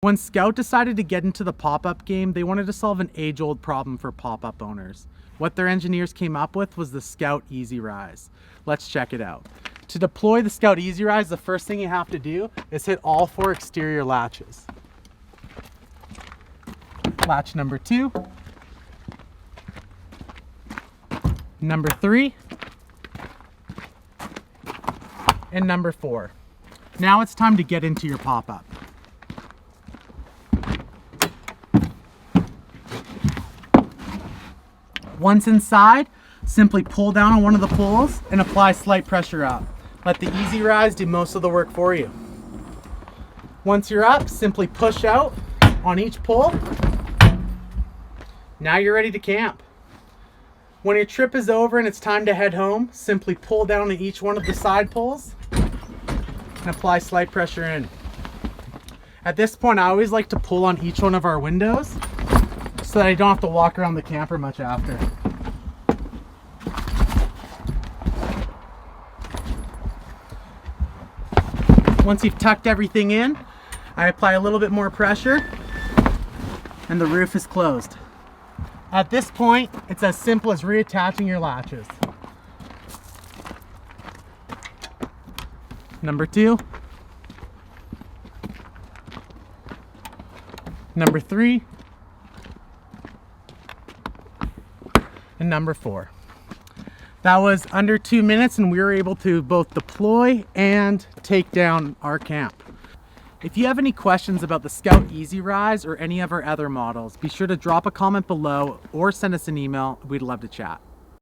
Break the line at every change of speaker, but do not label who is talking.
When Scout decided to get into the pop-up game, they wanted to solve an age-old problem for pop-up owners. What their engineers came up with was the Scout Easy Rise. Let's check it out. To deploy the Scout Easy Rise, the first thing you have to do is hit all 4 exterior latches. Latch number 2, number 3, and number 4. Now it's time to get into your pop-up. Once inside, simply pull down on one of the pulls and apply slight pressure up. Let the Easy Rise do most of the work for you. Once you're up, simply push out on each pull. Now you're ready to camp. When your trip is over and it's time to head home, simply pull down on each one of the side pulls and apply slight pressure in. At this point, I always like to pull on each one of our windows so that I don't have to walk around the camper much after. Once you've tucked everything in, I apply a little bit more pressure and the roof is closed. At this point, it's as simple as reattaching your latches. Number 2, number 3, and number 4. That was under 2 minutes and we were able to both deploy and take down our camp. If you have any questions about the Scout Easy Rise or any of our other models, be sure to drop a comment below or send us an email. We'd love to chat.